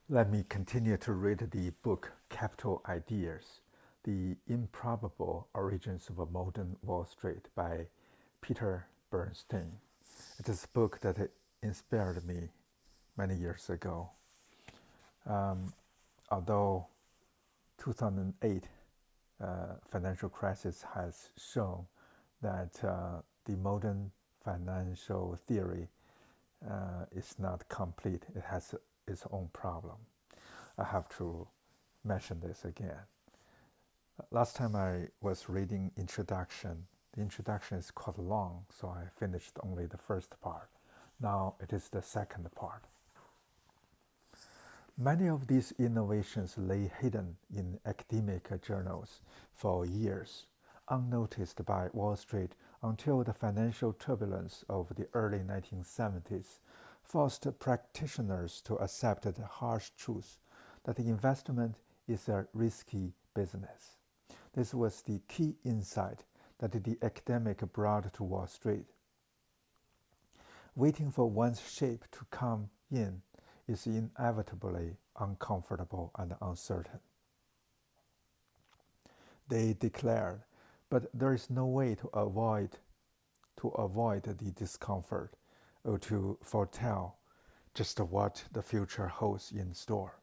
Let me continue to read the book Capital Ideas: The Improbable Origins of a Modern Wall Street by Peter Bernstein. It is a book that inspired me many years ago. Although 2008 financial crisis has shown that the modern financial theory is not complete. It has its own problem. I have to mention this again. Last time I was reading introduction. The introduction is quite long, so I finished only the first part. Now it is the second part. Many of these innovations lay hidden in academic journals for years, unnoticed by Wall Street until the financial turbulence of the early 1970s forced practitioners to accept the harsh truth that the investment is a risky business. This was the key insight that the academic brought to Wall Street. Waiting for one's shape to come in is inevitably uncomfortable and uncertain. They declared, but there is no way to avoid the discomfort or to foretell just what the future holds in store.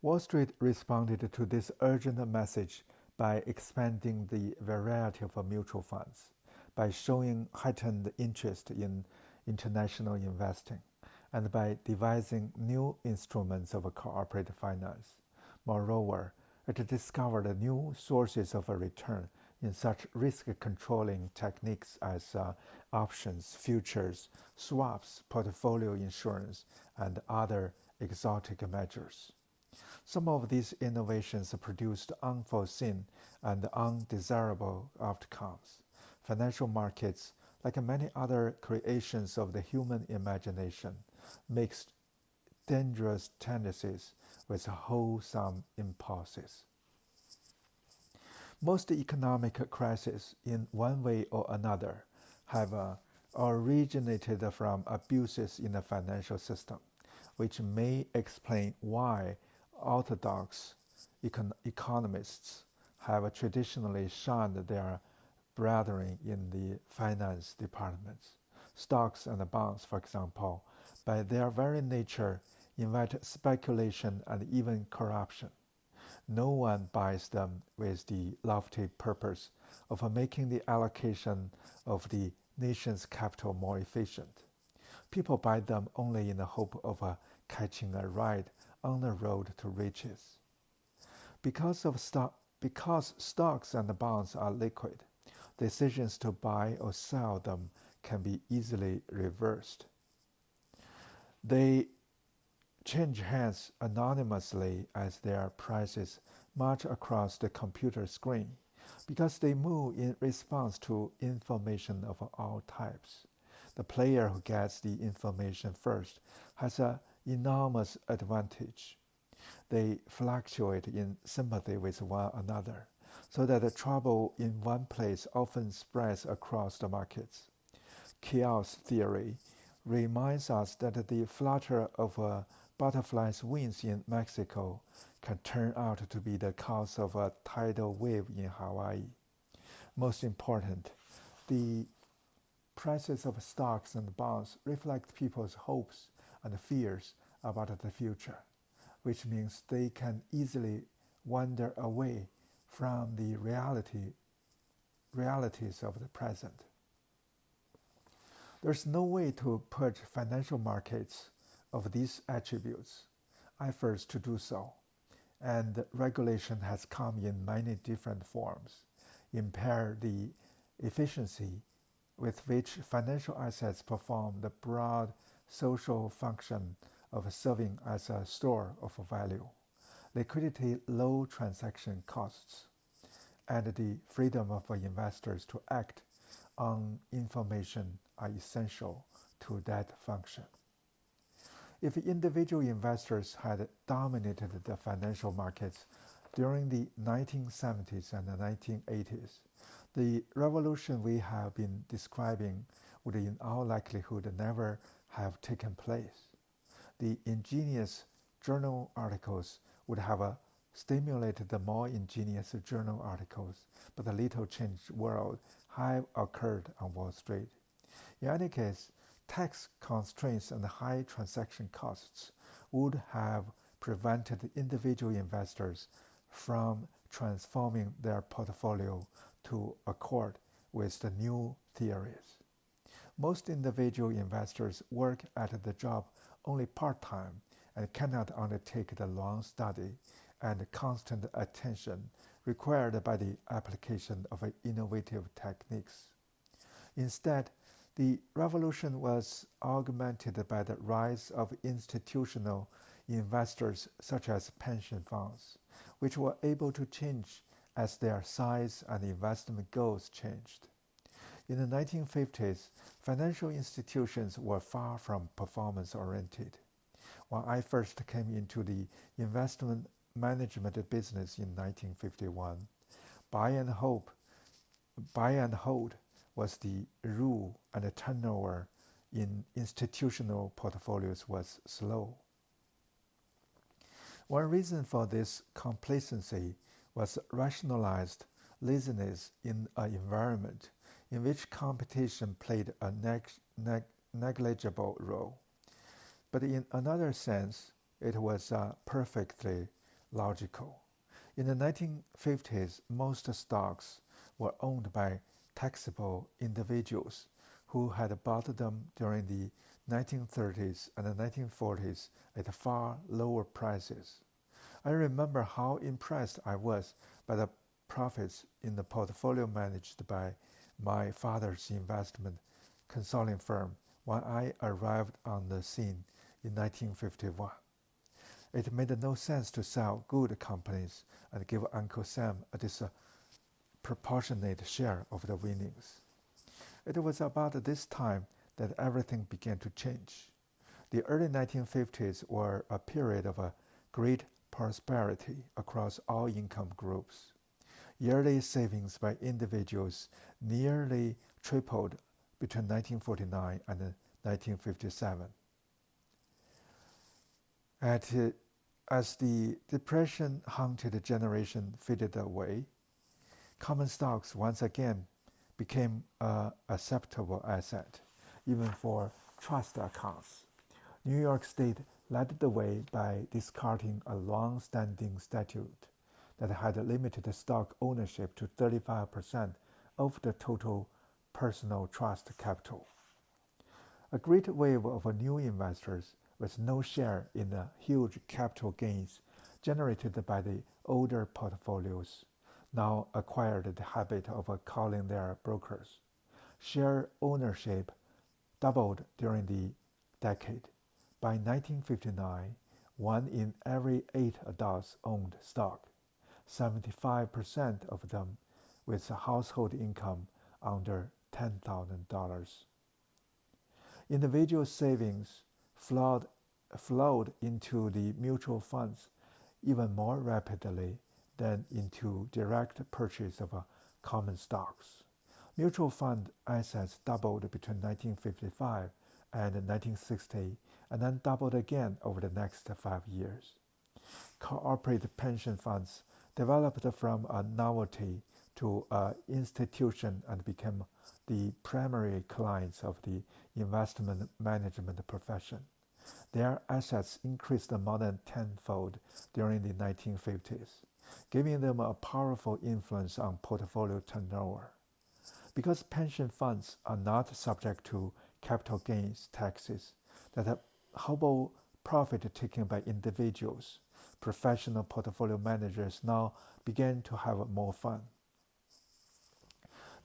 Wall Street responded to this urgent message by expanding the variety of mutual funds, by showing heightened interest in international investing, and by devising new instruments of corporate finance. Moreover, it discovered new sources of return in such risk-controlling techniques as options, futures, swaps, portfolio insurance, and other exotic measures. Some of these innovations produced unforeseen and undesirable outcomes. Financial markets, like many other creations of the human imagination, mixed dangerous tendencies with wholesome impulses. Most economic crises, in one way or another, have originated from abuses in the financial system, which may explain why orthodox economists have traditionally shunned their brethren in the finance departments. Stocks and bonds, for example, by their very nature, invite speculation and even corruption. No one buys them with the lofty purpose of making the allocation of the nation's capital more efficient. People buy them only in the hope of catching a ride on the road to riches. Because stocks and bonds are liquid, decisions to buy or sell them can be easily reversed. They change hands anonymously as their prices march across the computer screen because they move in response to information of all types. The player who gets the information first has an enormous advantage. They fluctuate in sympathy with one another, so that the trouble in one place often spreads across the markets. Chaos theory reminds us that the flutter of a butterfly's wings in Mexico can turn out to be the cause of a tidal wave in Hawaii. Most important, the prices of stocks and bonds reflect people's hopes and fears about the future, which means they can easily wander away from the realities of the present. There's no way to purge financial markets of these attributes. Efforts to do so, and regulation has come in many different forms, impair the efficiency with which financial assets perform the broad social function of serving as a store of value, liquidity, low transaction costs, and the freedom of investors to act on information are essential to that function. If individual investors had dominated the financial markets during the 1970s and the 1980s, the revolution we have been describing would in all likelihood never have taken place. the ingenious journal articles would have stimulated the more ingenious journal articles, but the little changed world have occurred on Wall Street. In any case, tax constraints and high transaction costs would have prevented individual investors from transforming their portfolio to accord with the new theories. Most individual investors work at the job only part-time and cannot undertake the long study and constant attention required by the application of innovative techniques. Instead, the revolution was augmented by the rise of institutional investors such as pension funds, which were able to change as their size and investment goals changed. In the 1950s, financial institutions were far from performance-oriented. When I first came into the investment management business in 1951, buy and hold was the rule, and the turnover in institutional portfolios was slow. One reason for this complacency was rationalized laziness in an environment in which competition played a negligible role. But in another sense, it was perfectly logical. In the 1950s, most stocks were owned by taxable individuals who had bought them during the 1930s and the 1940s at far lower prices. I remember how impressed I was by the profits in the portfolio managed by my father's investment consulting firm when I arrived on the scene in 1951. It made no sense to sell good companies and give Uncle Sam a disproportionate share of the winnings. It was about this time that everything began to change. The early 1950s were a period of great prosperity across all income groups. Yearly savings by individuals nearly tripled between 1949 and 1957. As the Depression-haunted generation faded away, common stocks once again became an acceptable asset, even for trust accounts. New York State led the way by discarding a long-standing statute that had limited stock ownership to 35% of the total personal trust capital. A great wave of new investors with no share in the huge capital gains generated by the older portfolios now acquired the habit of calling their brokers. Share ownership doubled during the decade. By 1959, 1 in every 8 adults owned stock, 75% of them with a household income under $10,000. Individual savings flowed into the mutual funds even more rapidly than into direct purchase of common stocks. Mutual fund assets doubled between 1955 and 1960 and then doubled again over the next 5 years. Corporate pension funds developed from a novelty to an institution and became the primary clients of the investment management profession. Their assets increased more than tenfold during the 1950s, giving them a powerful influence on portfolio turnover. Because pension funds are not subject to capital gains taxes that hobble profit taken by individuals, professional portfolio managers now began to have more fun.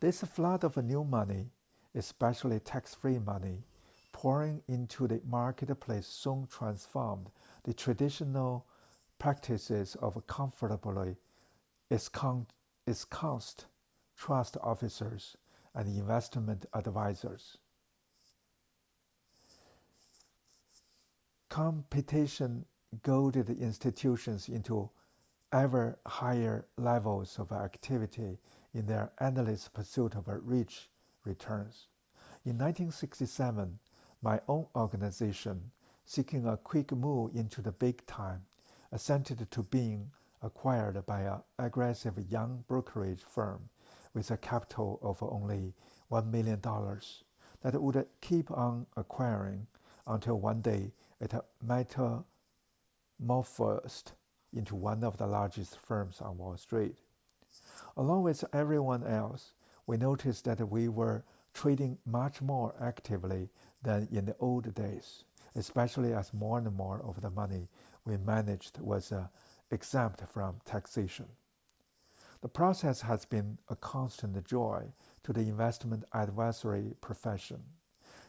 This flood of new money, especially tax-free money, pouring into the marketplace soon transformed the traditional practices of comfortably ensconced trust officers and investment advisors. Competition goaded institutions into ever higher levels of activity in their endless pursuit of rich returns. In 1967, my own organization, seeking a quick move into the big time, assented to being acquired by an aggressive young brokerage firm with a capital of only $1 million that would keep on acquiring until one day it metamorphosed into one of the largest firms on Wall Street. Along with everyone else, we noticed that we were trading much more actively than in the old days, especially as more and more of the money we managed was exempt from taxation. The process has been a constant joy to the investment advisory profession.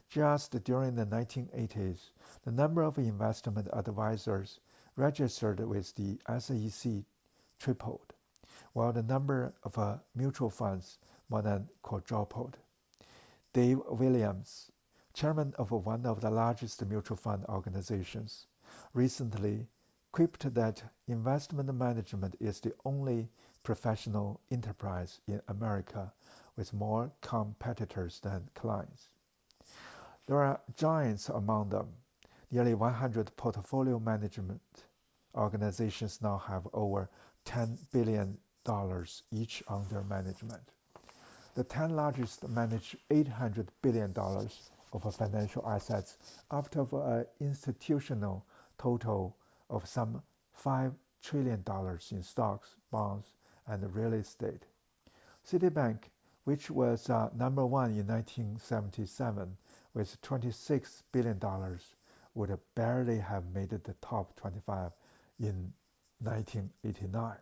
Just during the 1980s, the number of investment advisors registered with the SEC tripled, while the number of mutual funds more than quadrupled. Dave Williams, chairman of one of the largest mutual fund organizations, recently quipped that investment management is the only professional enterprise in America with more competitors than clients. There are giants among them. Nearly 100 portfolio management organizations now have over $10 billion each under management. The 10 largest manage $800 billion of financial assets out of an institutional total of some $5 trillion in stocks, bonds, and real estate. Citibank, which was number one in 1977 with $26 billion, would barely have made the top 25 in 1989.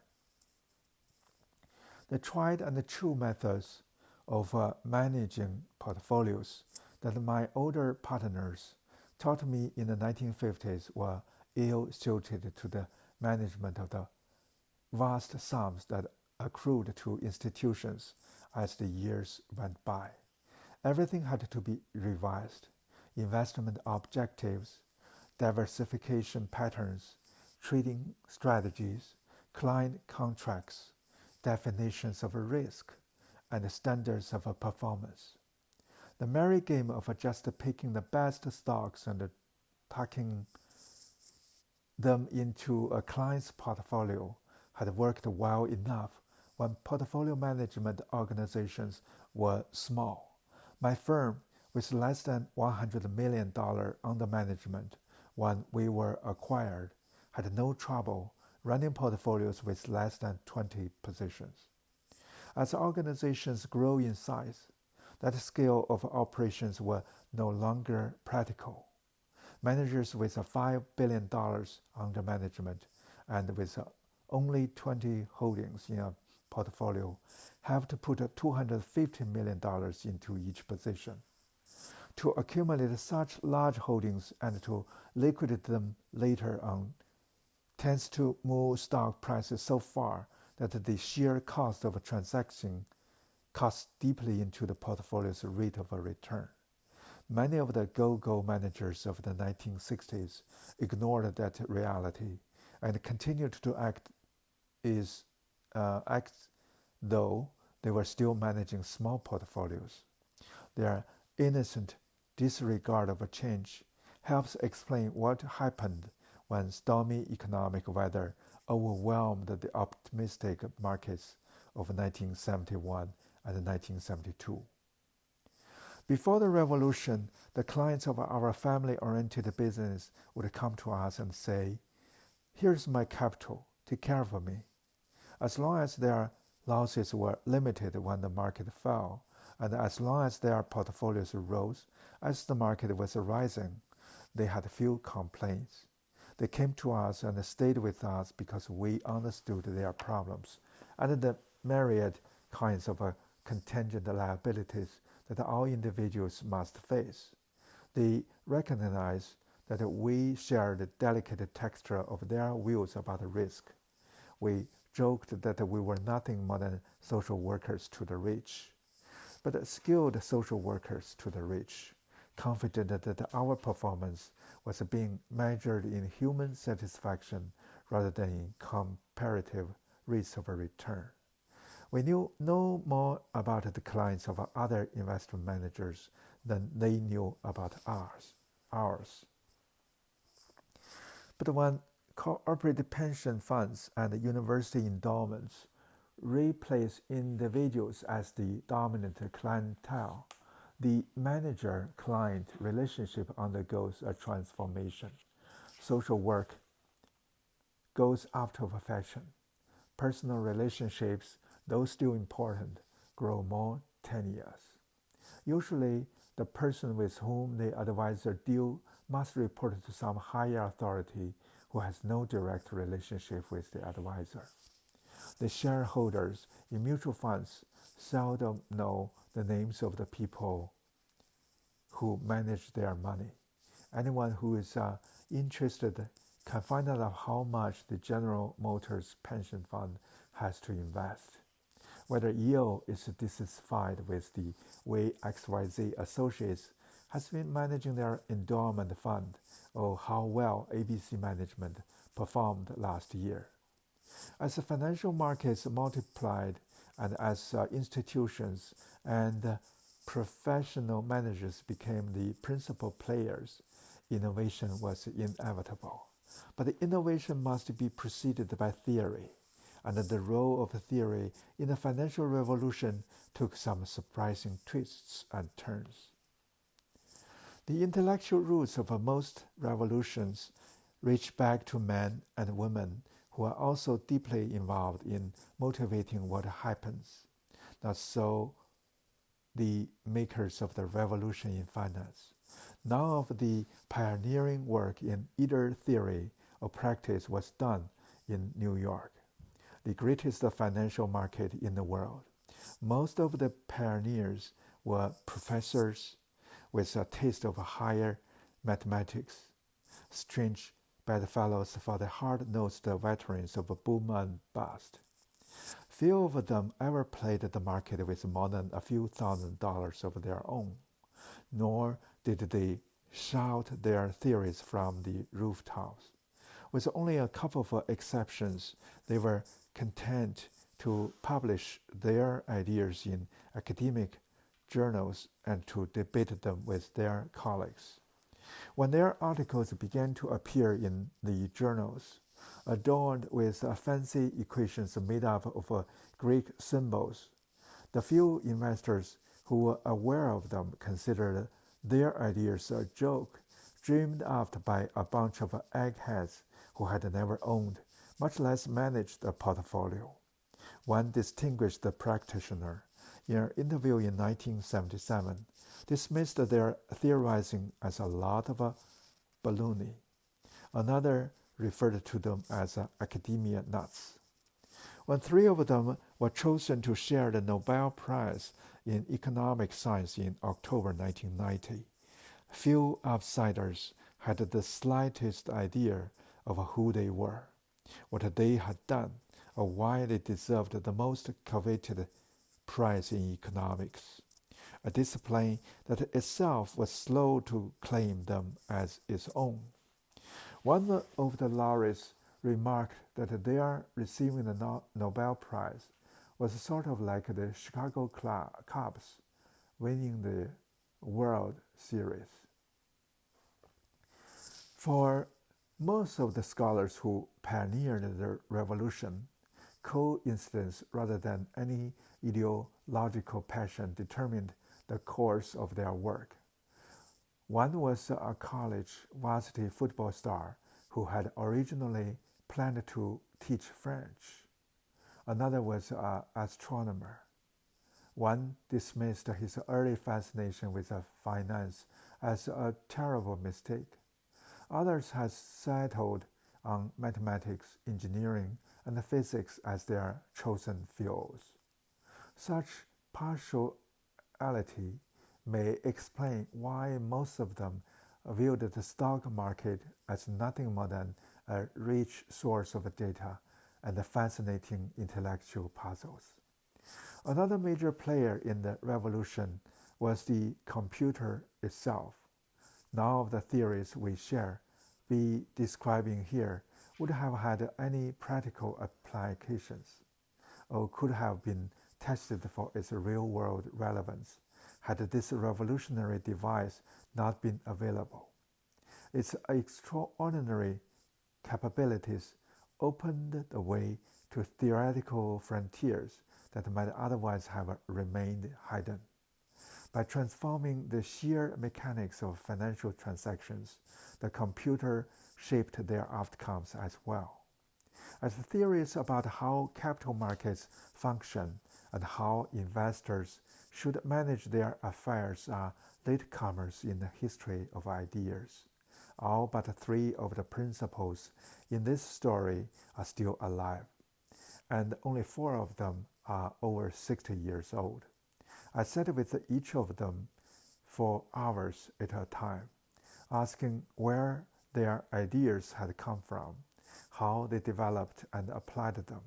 The tried and true methods of managing portfolios that my older partners taught me in the 1950s were ill-suited to the management of the vast sums that accrued to institutions as the years went by. Everything had to be revised: investment objectives, diversification patterns, trading strategies, client contracts, definitions of risk, and standards of performance. The merry game of just picking the best stocks and tucking them into a client's portfolio had worked well enough when portfolio management organizations were small. My firm, with less than $100 million under management when we were acquired, had no trouble running portfolios with less than 20 positions. As organizations grow in size, that scale of operations were no longer practical. Managers with $5 billion under management and with only 20 holdings in a portfolio have to put $250 million into each position. To accumulate such large holdings and to liquidate them later on tends to move stock prices so far that the sheer cost of a transaction cuts deeply into the portfolio's rate of return. Many of the go-go managers of the 1960s ignored that reality and continued to act though they were still managing small portfolios. Their innocent disregard of a change helps explain what happened when stormy economic weather overwhelmed the optimistic markets of 1971 and 1972. Before the revolution, the clients of our family-oriented business would come to us and say, "Here's my capital, take care of me." As long as their losses were limited when the market fell, and as long as their portfolios rose as the market was rising, they had few complaints. They came to us and stayed with us because we understood their problems and the myriad kinds of contingent liabilities that all individuals must face. They recognized that we shared the delicate texture of their views about risk. We joked that we were nothing more than social workers to the rich, but skilled social workers to the rich, confident that our performance was being measured in human satisfaction rather than in comparative rates of return. We knew no more about the clients of other investment managers than they knew about ours. But when corporate pension funds and university endowments replace individuals as the dominant clientele, the manager-client relationship undergoes a transformation. Social work goes out of fashion. Personal relationships, though still important, grow more tenuous. Usually, the person with whom the advisor deals must report to some higher authority who has no direct relationship with the advisor. The shareholders in mutual funds seldom know the names of the people who manage their money. Anyone who is interested can find out how much the General Motors pension fund has to invest. Whether Yale is dissatisfied with the way XYZ Associates has been managing their endowment fund, or how well ABC Management performed last year. As the financial markets multiplied and as institutions and professional managers became the principal players, innovation was inevitable. But the innovation must be preceded by theory, and the role of theory in the financial revolution took some surprising twists and turns. The intellectual roots of most revolutions reach back to men and women who are also deeply involved in motivating what happens. Not so the makers of the revolution in finance. None of the pioneering work in either theory or practice was done in New York, the greatest financial market in the world. Most of the pioneers were professors with a taste of higher mathematics, strange bedfellows for the hard-nosed veterans of boom and bust. Few of them ever played the market with more than a few $1,000s of their own, nor did they shout their theories from the rooftops. With only a couple of exceptions, they were content to publish their ideas in academic journals and to debate them with their colleagues. When their articles began to appear in the journals, adorned with fancy equations made up of Greek symbols, the few investors who were aware of them considered their ideas a joke dreamed up by a bunch of eggheads who had never owned, much less managed a portfolio. One distinguished practitioner, in an interview in 1977, dismissed their theorizing as a lot of baloney. Another referred to them as academia nuts. When three of them were chosen to share the Nobel Prize in Economic Science in October 1990, few outsiders had the slightest idea of who they were, what they had done, or why they deserved the most coveted prize in economics, a discipline that itself was slow to claim them as its own. One of the laureates remarked that their receiving the Nobel Prize was sort of like the Chicago Cubs winning the World Series. For most of the scholars who pioneered the revolution, coincidence rather than any ideological passion determined the course of their work. One was a college varsity football star who had originally planned to teach French. Another was an astronomer. One dismissed his early fascination with finance as a terrible mistake. Others had settled on mathematics, engineering, and physics as their chosen fields. Such partiality may explain why most of them viewed the stock market as nothing more than a rich source of data and fascinating intellectual puzzles. Another major player in the revolution was the computer itself. None of the theories we share be describing here would have had any practical applications, or could have been tested for its real-world relevance had this revolutionary device not been available. Its extraordinary capabilities opened the way to theoretical frontiers that might otherwise have remained hidden. By transforming the sheer mechanics of financial transactions, the computer shaped their outcomes as well. As theories about how capital markets function and how investors should manage their affairs are latecomers in the history of ideas. All but three of the principals in this story are still alive, and only four of them are over 60 years old. I sat with each of them for hours at a time, asking where their ideas had come from, how they developed and applied them,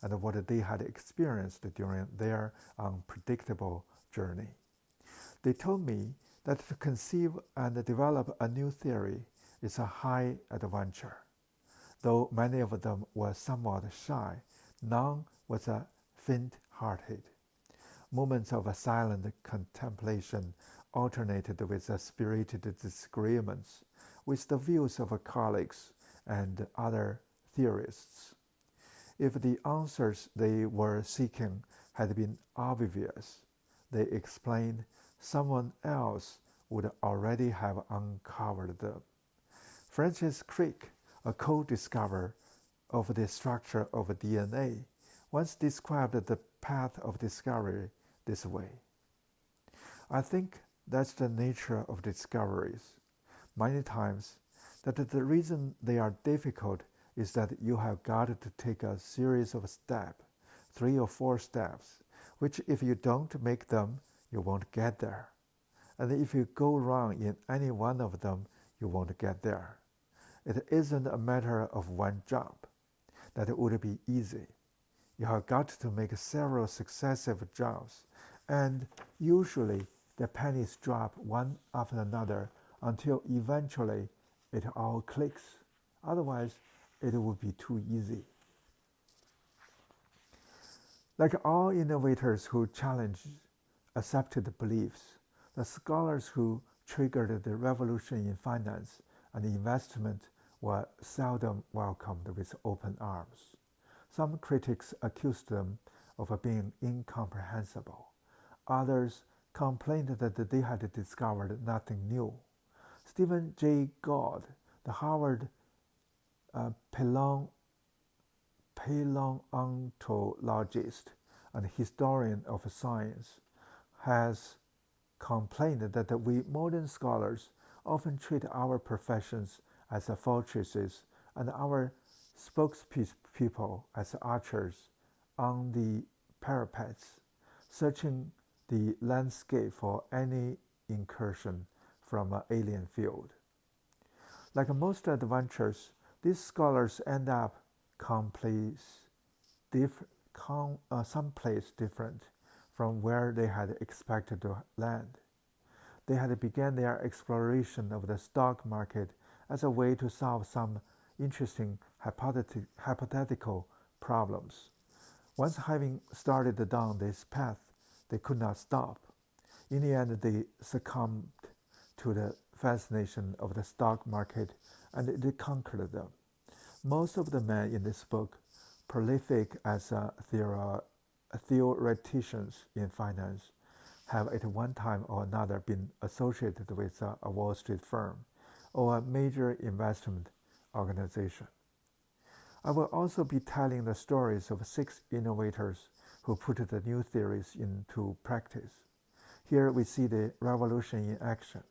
and what they had experienced during their unpredictable journey. They told me that to conceive and develop a new theory is a high adventure. Though many of them were somewhat shy, none was faint-hearted. Moments of silent contemplation alternated with spirited disagreements with the views of colleagues and other theorists. If the answers they were seeking had been obvious, they explained, someone else would already have uncovered them. Francis Crick, a co-discoverer of the structure of DNA, once described the path of discovery this way. I think that's the nature of discoveries. Many times, that the reason they are difficult is that you have got to take a series of steps, 3 or 4 steps, which if you don't make them, you won't get there. And if you go wrong in any one of them, you won't get there. It isn't a matter of one jump. That would be easy. You have got to make several successive jumps, and usually the pennies drop one after another until eventually it all clicks. Otherwise, it would be too easy. Like all innovators who challenged accepted beliefs, the scholars who triggered the revolution in finance and investment were seldom welcomed with open arms. Some critics accused them of being incomprehensible. Others complained that they had discovered nothing new. Stephen Jay Gould, the Harvard paleontologist and historian of science, has complained that we modern scholars often treat our professions as fortresses and our spokespeople as archers on the parapets, searching the landscape for any incursion from an alien field. Like most adventures, these scholars end up someplace different from where they had expected to land. They had begun their exploration of the stock market as a way to solve some interesting hypothetical problems. Once having started down this path, they could not stop. In the end, they succumbed to the fascination of the stock market, and it conquered them. Most of the men in this book, prolific as theoreticians in finance, have at one time or another been associated with a Wall Street firm or a major investment organization. I will also be telling the stories of 6 innovators who put the new theories into practice. Here we see the revolution in action.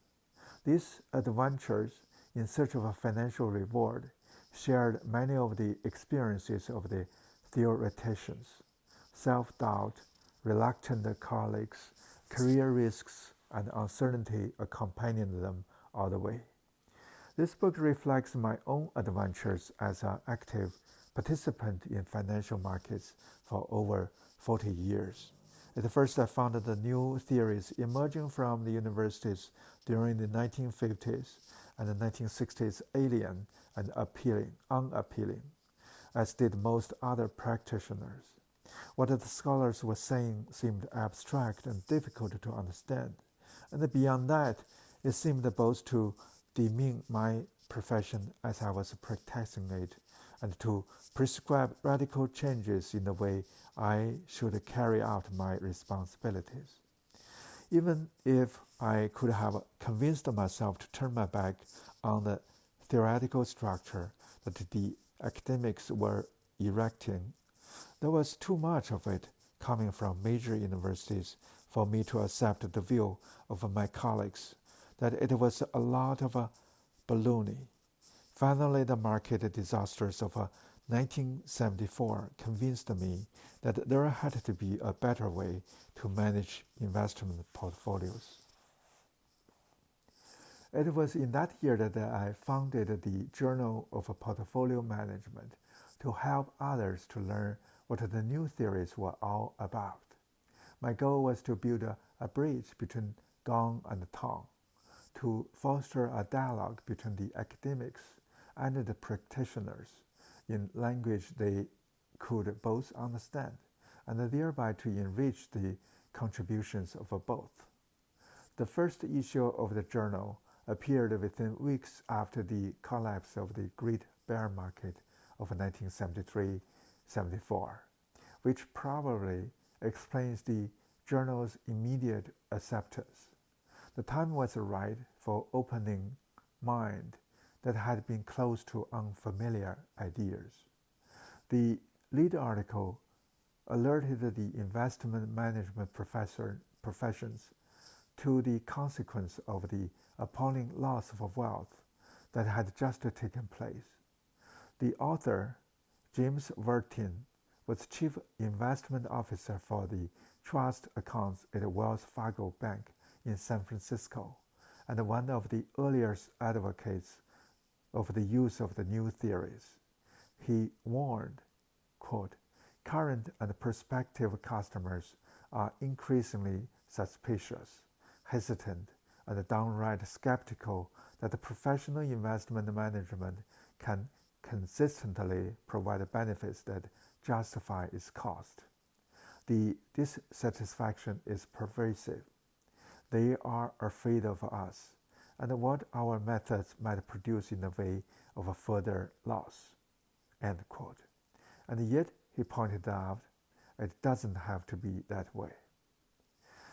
These adventurers in search of a financial reward shared many of the experiences of the theoreticians: self-doubt, reluctant colleagues, career risks, and uncertainty accompanying them all the way. This book reflects my own adventures as an active participant in financial markets for over 40 years. At first, I found the new theories emerging from the universities during the 1950s and the 1960s alien and unappealing, as did most other practitioners. What the scholars were saying seemed abstract and difficult to understand, and beyond that, it seemed both to demean my profession as I was practicing it, and to prescribe radical changes in the way I should carry out my responsibilities. Even if I could have convinced myself to turn my back on the theoretical structure that the academics were erecting, there was too much of it coming from major universities for me to accept the view of my colleagues that it was a lot of baloney. Finally, the market disasters of 1974 convinced me that there had to be a better way to manage investment portfolios. It was in that year that I founded the Journal of Portfolio Management to help others to learn what the new theories were all about. My goal was to build a bridge between Gong and Tong, to foster a dialogue between the academics and the practitioners in language they could both understand, and thereby to enrich the contributions of both. The first issue of the journal appeared within weeks after the collapse of the great bear market of 1973-74, which probably explains the journal's immediate acceptance. The time was right for opening mind that had been closed to unfamiliar ideas. The lead article alerted the investment management professions to the consequence of the appalling loss of wealth that had just taken place. The author, James Vertin, was chief investment officer for the trust accounts at Wells Fargo Bank in San Francisco, and one of the earliest advocates of the use of the new theories. He warned, quote, "Current and prospective customers are increasingly suspicious, hesitant, and downright skeptical that the professional investment management can consistently provide benefits that justify its cost. The dissatisfaction is pervasive. They are afraid of us and what our methods might produce in the way of a further loss." End quote. And yet, he pointed out, it doesn't have to be that way.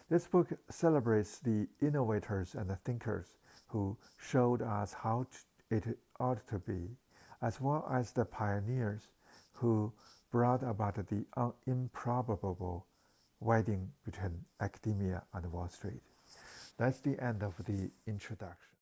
This book celebrates the innovators and the thinkers who showed us how it ought to be, as well as the pioneers who brought about the improbable wedding between academia and Wall Street. That's the end of the introduction.